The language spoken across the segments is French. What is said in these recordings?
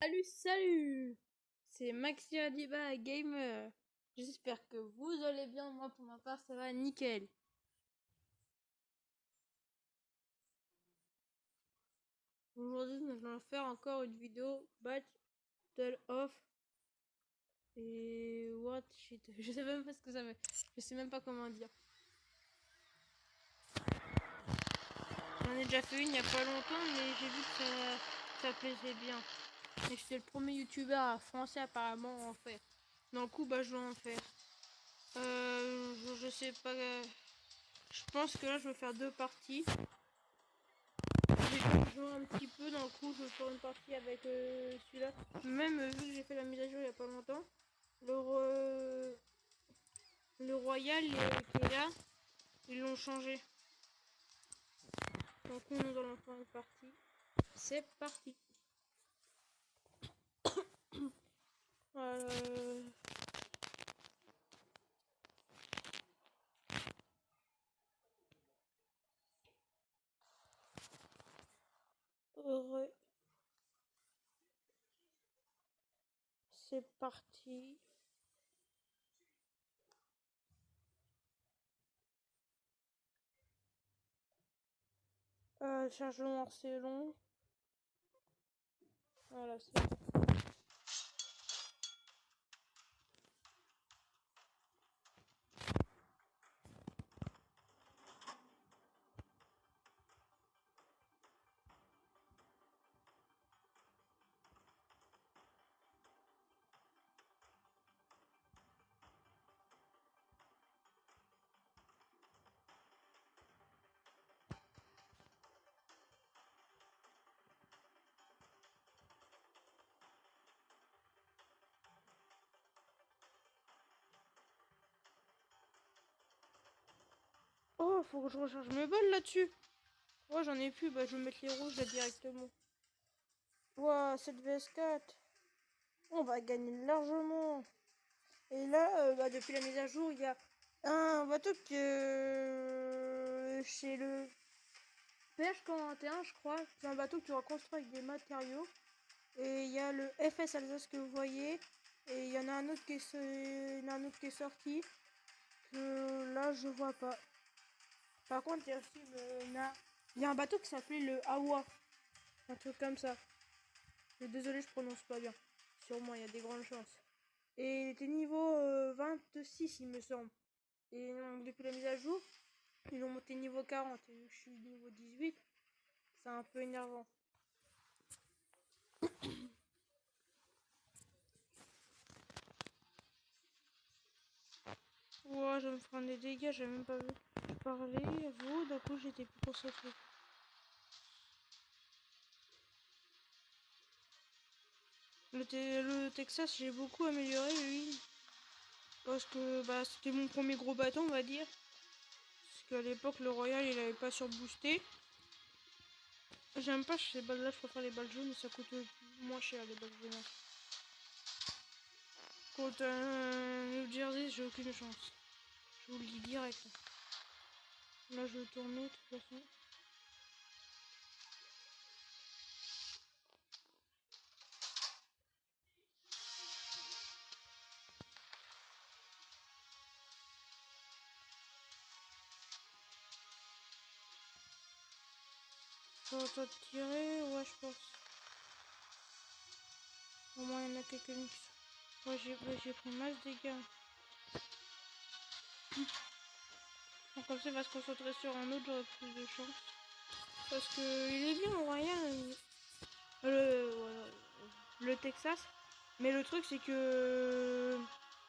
Salut, salut! C'est Maxi Adiba Gamer. J'espère que vous allez bien. Moi, pour ma part, ça va nickel. Aujourd'hui, nous allons faire encore une vidéo Battle of et what shit. Je sais même pas ce que ça veut. Je sais même pas comment dire. J'en ai déjà fait une il y a pas longtemps, mais j'ai vu que ça plaisait bien. Et j'étais le premier youtubeur français apparemment à en faire. Donc, coup, je vais en faire. Je sais pas. Je pense que là, je vais faire deux parties. J'ai joué un petit peu, d'un coup, je vais faire une partie avec celui-là. Même vu que j'ai fait la mise à jour il y a pas longtemps, le Royal qui est là, ils l'ont changé. Donc nous allons faire une partie. C'est parti. Euh... Heureux. C'est parti. Chargement c'est long. Voilà, c'est bon. Oh, faut que je recharge mes balles là-dessus. Ouais, j'en ai plus, je vais mettre les rouges là directement. Ouah, 7 vs4. On va gagner largement. Et là, depuis la mise à jour, il y a un bateau que chez le PH41, je crois. C'est un bateau que tu vas construire avec des matériaux. Et il y a le FS Alsace que vous voyez. Et il y en a un autre qui est sorti. Que là, je vois pas. Par contre, il y a aussi il y a un bateau qui s'appelait le Awa. Un truc comme ça. Désolé, je prononce pas bien. Sûrement, il y a des grandes chances. Et il était niveau 26, il me semble. Et donc, depuis la mise à jour, ils ont monté niveau 40. Et je suis niveau 18. C'est un peu énervant. Ouah, je vais me prendre des dégâts, j'ai même pas vu. Je parlais à vous, d'un coup j'étais plus concentré. Le Texas, j'ai beaucoup amélioré lui. Parce que c'était mon premier gros bâton, on va dire. Parce qu'à l'époque, le Royal il avait pas surboosté. J'aime pas ces balles là, je préfère les balles jaunes, ça coûte moins cher les balles jaunes. Contre un New Jersey, j'ai aucune chance. Je vous le dis direct. Là, je vais tourner de toute façon. Ça va pas tirer, ouais, je pense. Au moins, il y en a quelques-unes qui sont. Ouais, j'ai pris masse de dégâts. Donc, comme ça, il va se concentrer sur un autre, j'aurai plus de chance. Parce que il est bien, Royal. Voilà, le Texas. Mais le truc, c'est que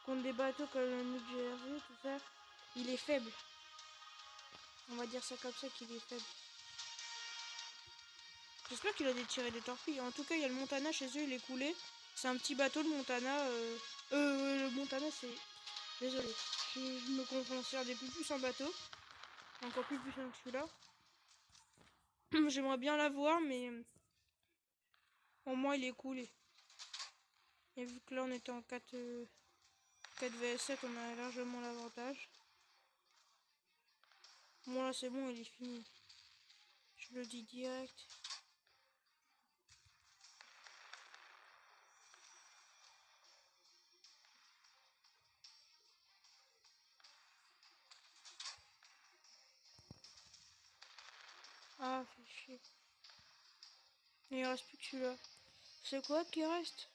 contre des bateaux comme le New Jersey, tout ça, il est faible. On va dire ça comme ça, qu'il est faible. J'espère qu'il a tiré des torpilles. En tout cas, il y a le Montana chez eux, il est coulé. C'est un petit bateau, le Montana. Le Montana, c'est. Désolé. Je me confonds sur des plus puissants bateaux. Encore plus puissant que celui-là. J'aimerais bien l'avoir, mais au moins il est coulé. Et vu que là on était en 4 vs7, on a largement l'avantage. Bon là c'est bon, il est fini. Je le dis direct. Ah, fait chier. Mais il reste plus que celui-là. C'est quoi qui reste?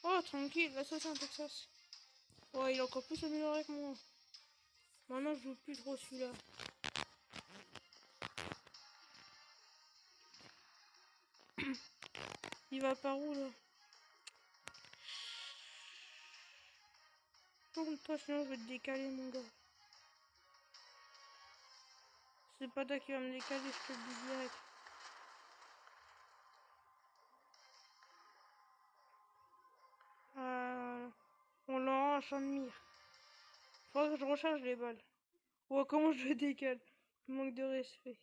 Oh, tranquille, l'assassin Texas. Ouais, il est encore plus amélioré que moi. Maintenant, je joue plus trop celui-là. Il va par où, là? Tourne-toi, sinon je vais te décaler, mon gars. C'est pas toi qui va me décaler, je te le dis direct. On l'aura en champ de mire. Faudrait que je recharge les balles. Ouais, comment je le décale? Manque de respect.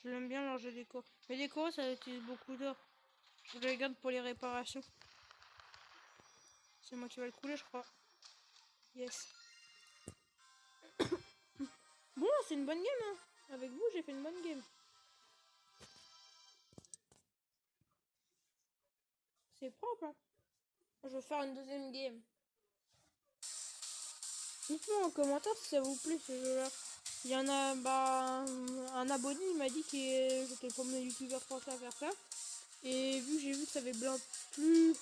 Je l'aime bien leur jeu déco. Mais déco, ça utilise beaucoup d'or. Je les garde pour les réparations. C'est moi qui va le couler, je crois. Yes. Bon, c'est une bonne game, hein. Avec vous, j'ai fait une bonne game. C'est propre, hein. Je vais faire une deuxième game. Dites-moi en commentaire si ça vous plaît ce jeu-là. Il y en a, un abonné il m'a dit que j'étais le premier youtubeur français à faire ça. Et vu que j'ai vu que ça avait bien plu,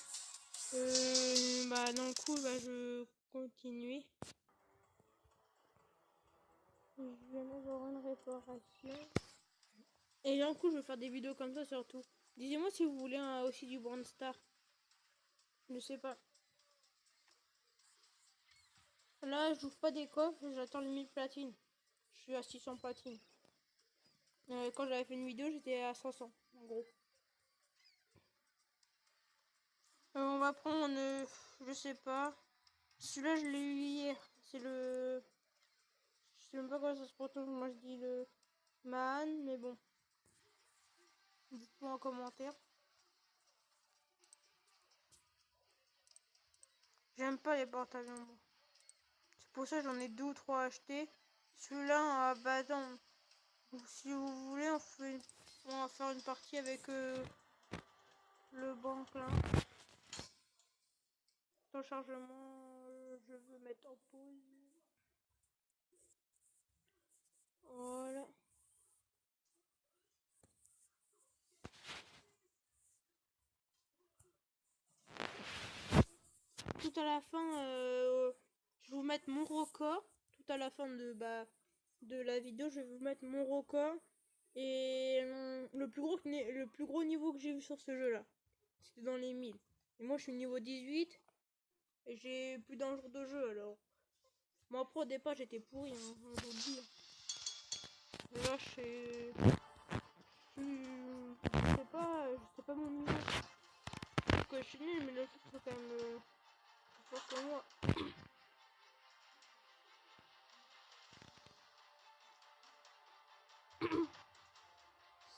dans le coup, je continue. Je viens d'avoir une réparation. Et d'un coup, je vais faire des vidéos comme ça surtout. Dites-moi si vous voulez aussi du Brand Star. Je sais pas. Là, j'ouvre pas des coffres, j'attends les 1000 platines. Je suis à 600 platines. Quand j'avais fait une vidéo, j'étais à 500, en gros. On va prendre, je sais pas. Celui-là, je l'ai eu hier. C'est le... Je sais même pas quoi ça se prononce. Moi, je dis le Man, mais bon. Dites-moi en commentaire. J'aime pas les porte-avions, moi. C'est pour ça que j'en ai 2 ou 3 achetés. Celui-là, attends. Si vous voulez, on va faire une partie avec le banc là. Ton chargement, je veux mettre en pause. Voilà. Tout à la fin, je vais vous mettre mon record. Tout à la fin de la vidéo, je vais vous mettre mon record. Et le plus gros niveau que j'ai vu sur ce jeu-là. C'était dans les 1000. Et moi, je suis niveau 18. Et j'ai plus d'un jour de jeu, alors. Moi, après, au départ, j'étais pourri, hein, je vous le dis. Là, je sais pas mon niveau. Donc, je suis nul, mais le truc, c'est quand même plus fort que moi.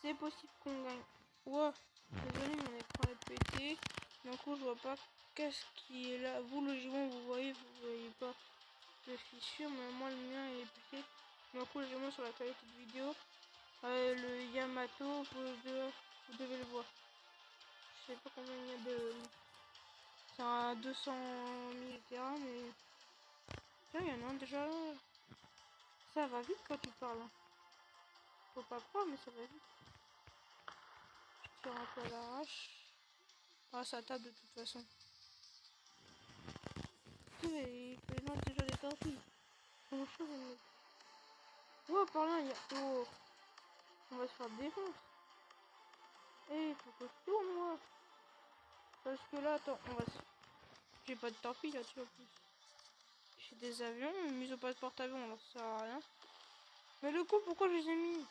C'est possible qu'on gagne. Wow, désolé, mon écran est pété. D'un coup, je vois pas qu'est-ce qui est là. Vous, logiquement, vous voyez pas de fissure, mais moi, le mien il est pété. D'un coup, logiquement, sur la qualité de vidéo, le Yamato, vous devez le voir. Je sais pas combien il y a de. C'est un 200 000 terrain, mais. Tiens, il y en a un déjà. Ça va vite quand tu parles. Hein. Faut pas croire, mais ça va vite. Je tire un peu à l'arrache. Ah, ça tape de toute façon. Il lance déjà des torpilles. Comment je fais? Oh, par là, il y a. Oh, on va se faire défoncer. Eh, il faut que je tourne, moi. Parce que là, attends, on va se. J'ai pas de torpilles là-dessus en plus. J'ai des avions, mais ils ont pas de porte-avions, alors ça sert à rien. Mais le coup, pourquoi je les ai mis?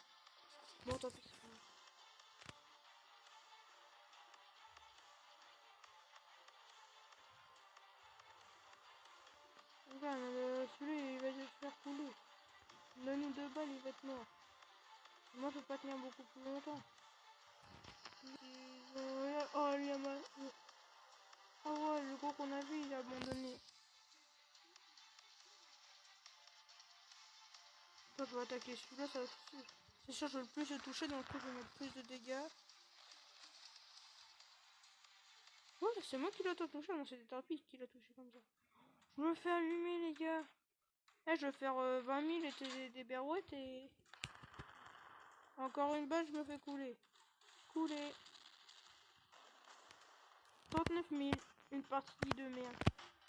Bon, tant pis, c'est pas grave. Regarde, celui-là, il va se faire couler. Donne-nous 2 balles, il va être mort. Moi, je peux pas tenir beaucoup plus longtemps. Oh, il a mal. Ah ouais, le gros qu'on a vu, il a abandonné. Toi, je vais attaquer celui-là, ça c'est sûr, je vais le plus le toucher, donc je vais mettre plus de dégâts. Quoi? C'est moi qui l'ai touché? Non, c'est des torpilles qui l'a touché comme ça. Je me fais allumer, les gars. Là, je vais faire 20 000 et des berouettes et... Encore une balle, je me fais couler. Couler. 39 000. Une partie de merde.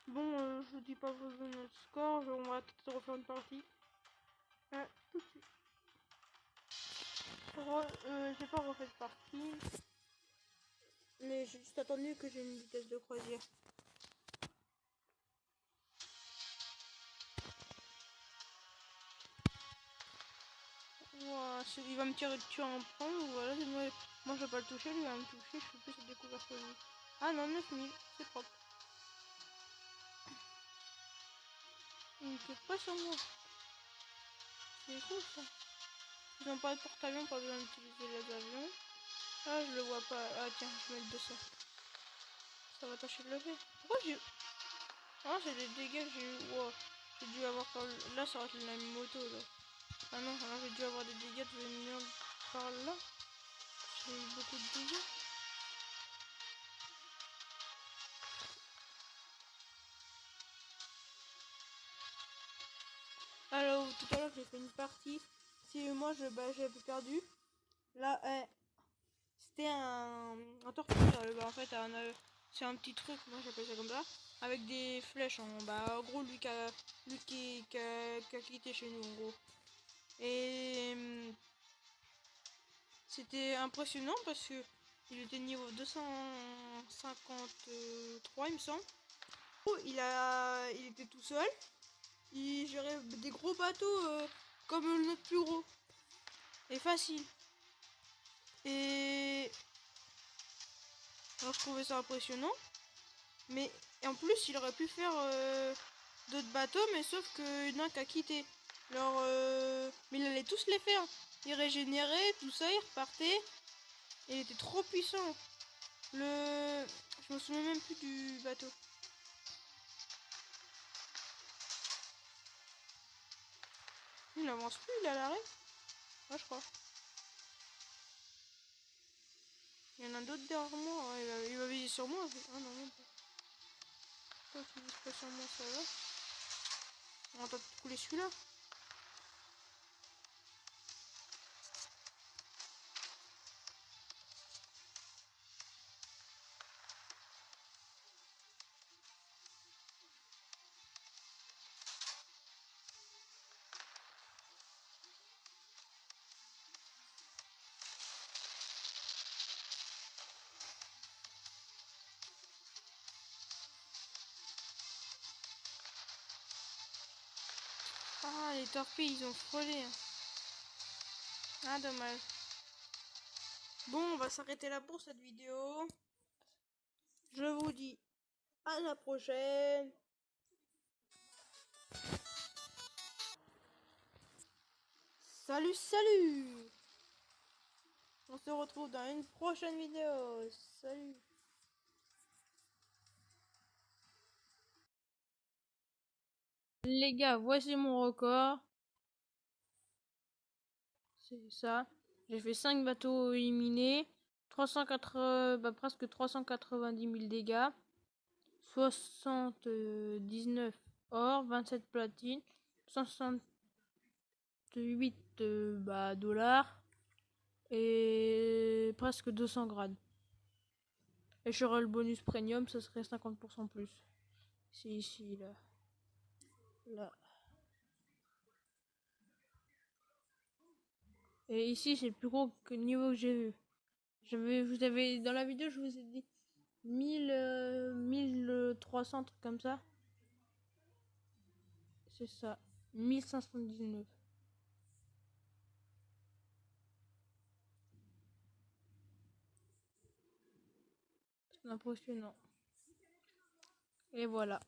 Bon, je vous dis pas notre score. On va peut-être refaire une partie. Tout de suite. J'ai pas refait de partie. Mais j'ai juste attendu que j'ai une vitesse de croisière. Ouah, il va me tirer dessus en prendre. Voilà, moi je vais pas le toucher, lui va me toucher. Je fais plus cette découverte que lui. Ah non, 9000, c'est propre. Il ne tire pas sur moi. C'est cool ça. Ils n'ont pas de porte-avions, pas besoin d'utiliser les avions. Ah, je le vois pas. Ah tiens, je vais mettre de ça. Ça va tâcher de le faire. Pourquoi j'ai... Ah, c'est des dégâts que j'ai eu. Wow. J'ai dû avoir par... Là, ça va être la même moto là. Ah non, alors j'ai dû avoir des dégâts de venir par là. J'ai eu beaucoup de dégâts. Alors, tout à l'heure, j'ai fait une partie. Si moi, j'avais perdu. Là, c'était un torpille. En fait, c'est un petit truc, moi j'appelle ça comme ça. Avec des flèches en bas. En gros, lui qui a quitté chez nous, en gros. Et c'était impressionnant parce que il était niveau 253, il me semble. Il était tout seul. Il gérait des gros bateaux comme notre plus gros. Et facile. Et alors je trouvais ça impressionnant. Mais en plus, il aurait pu faire d'autres bateaux, mais sauf que d'un qui a quitté. Alors, mais il allait tous les faire. Il régénérait, tout ça, il repartait. Il était trop puissant. Je me souviens même plus du bateau. Il n'avance plus, il est à l'arrêt. Ouais, je crois. Il y en a d'autres derrière moi. Ouais, il va viser sur moi. Ah non, même pas. Toi, tu vises pas sur moi, ça va. On va peut-être couler celui-là. Ah, les torpilles, ils ont frôlé. Ah, dommage. Bon, on va s'arrêter là pour cette vidéo. Je vous dis à la prochaine. Salut, salut! On se retrouve dans une prochaine vidéo. Salut! Les gars, voici mon record. C'est ça. J'ai fait 5 bateaux éliminés. 380, presque 390 000 dégâts. 79 or, 27 platine. 168 dollars. Et presque 200 grades. Et j'aurai le bonus premium, ça serait 50% plus. C'est ici, là. Là. Et ici, c'est le plus gros niveau que j'ai vu. Dans la vidéo, je vous ai dit 1300, trucs comme ça. C'est ça. 1519. C'est impressionnant. Et voilà.